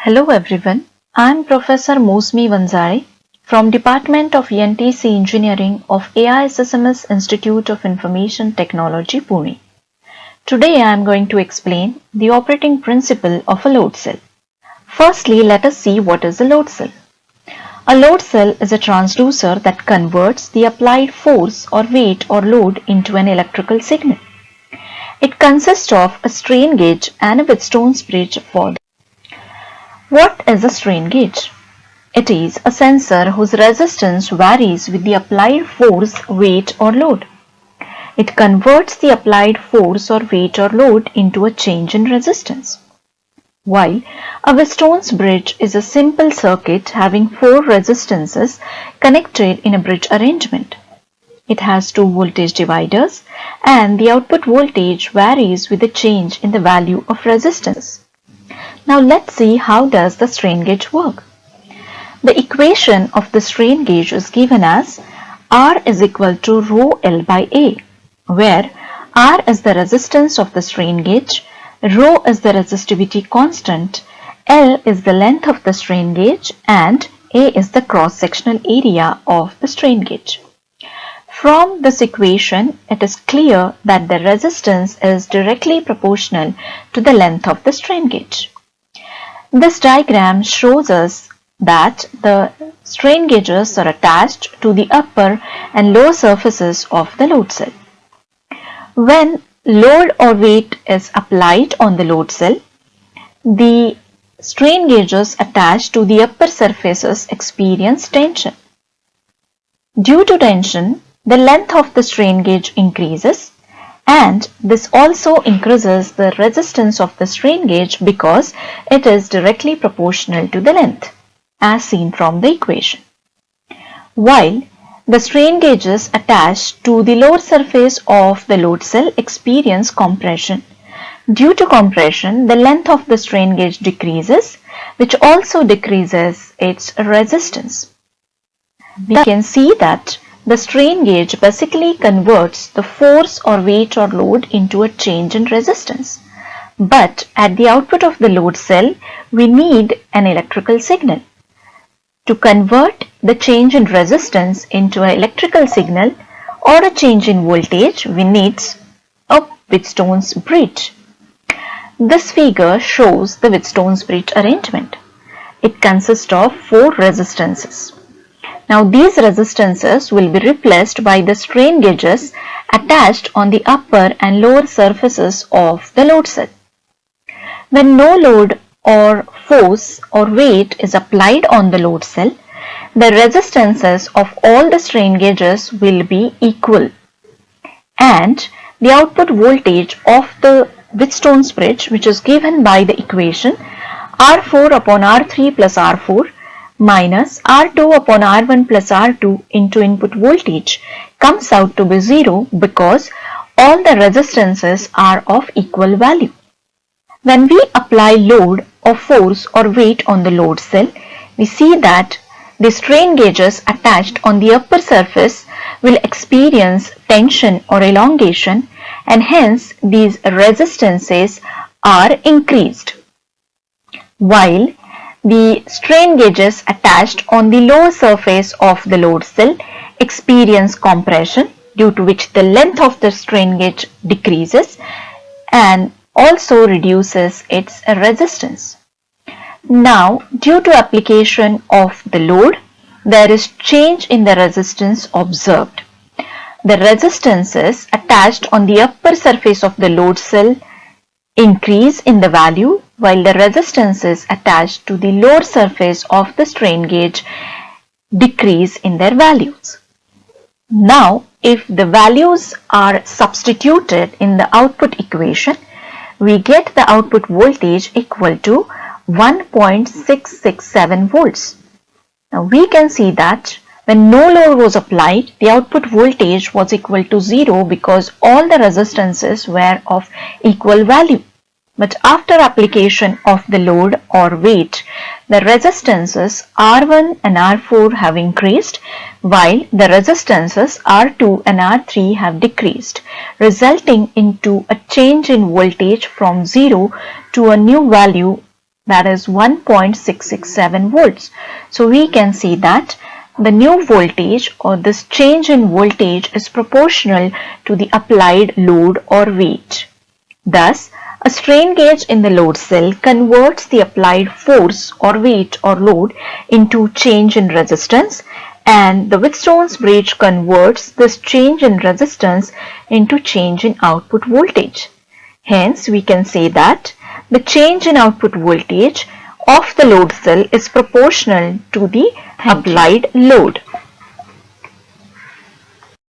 Hello everyone, I am Professor Mousami Vanjale from Department of E&TC Engineering of AISSMS Institute of Information Technology, Pune. Today I am going to explain the operating principle of a load cell. Firstly, let us see what is a load cell. A load cell is a transducer that converts the applied force or weight or load into an electrical signal. It consists of a strain gauge and a Wheatstone's bridge for What is a strain gauge? It is a sensor whose resistance varies with the applied force, weight or load. It converts the applied force or weight or load into a change in resistance. While a Wheatstone's bridge is a simple circuit having four resistances connected in a bridge arrangement. It has two voltage dividers and the output voltage varies with the change in the value of resistance. Now let's see how does the strain gauge work. The equation of the strain gauge is given as R is equal to rho L by A, where R is the resistance of the strain gauge, rho is the resistivity constant, L is the length of the strain gauge and A is the cross-sectional area of the strain gauge. From this equation, it is clear that the resistance is directly proportional to the length of the strain gauge. This diagram shows us that the strain gauges are attached to the upper and lower surfaces of the load cell. When load or weight is applied on the load cell, the strain gauges attached to the upper surfaces experience tension. Due to tension, the length of the strain gauge increases, and this also increases the resistance of the strain gauge because it is directly proportional to the length, as seen from the equation. While the strain gauges attached to the lower surface of the load cell experience compression. Due to compression, the length of the strain gauge decreases, which also decreases its resistance. We can see that the strain gauge basically converts the force or weight or load into a change in resistance. But at the output of the load cell, we need an electrical signal. To convert the change in resistance into an electrical signal or a change in voltage, we need a Wheatstone's bridge. This figure shows the Wheatstone's bridge arrangement. It consists of four resistances. Now these resistances will be replaced by the strain gauges attached on the upper and lower surfaces of the load cell. When no load or force or weight is applied on the load cell, the resistances of all the strain gauges will be equal, and the output voltage of the Wheatstone's bridge, which is given by the equation R4 upon R3 plus R4 minus R2 upon R1 plus R2 into input voltage, comes out to be 0 because all the resistances are of equal value. When we apply load or force or weight on the load cell, we see that the strain gauges attached on the upper surface will experience tension or elongation, and hence these resistances are increased. While the strain gauges attached on the lower surface of the load cell experience compression, due to which the length of the strain gauge decreases and also reduces its resistance. Now, due to application of the load, there is change in the resistance observed. The resistances attached on the upper surface of the load cell increase in the value, while the resistances attached to the lower surface of the strain gauge decrease in their values. Now, if the values are substituted in the output equation, we get the output voltage equal to 1.667 volts. Now we can see that when no load was applied, the output voltage was equal to 0 because all the resistances were of equal value. But after application of the load or weight, the resistances R1 and R4 have increased, while the resistances R2 and R3 have decreased, resulting into a change in voltage from 0 to a new value that is 1.667 volts. So we can see that the new voltage or this change in voltage is proportional to the applied load or weight. Thus, a strain gauge in the load cell converts the applied force or weight or load into change in resistance, and the Wheatstone's bridge converts this change in resistance into change in output voltage. Hence, we can say that the change in output voltage of the load cell is proportional to the applied load.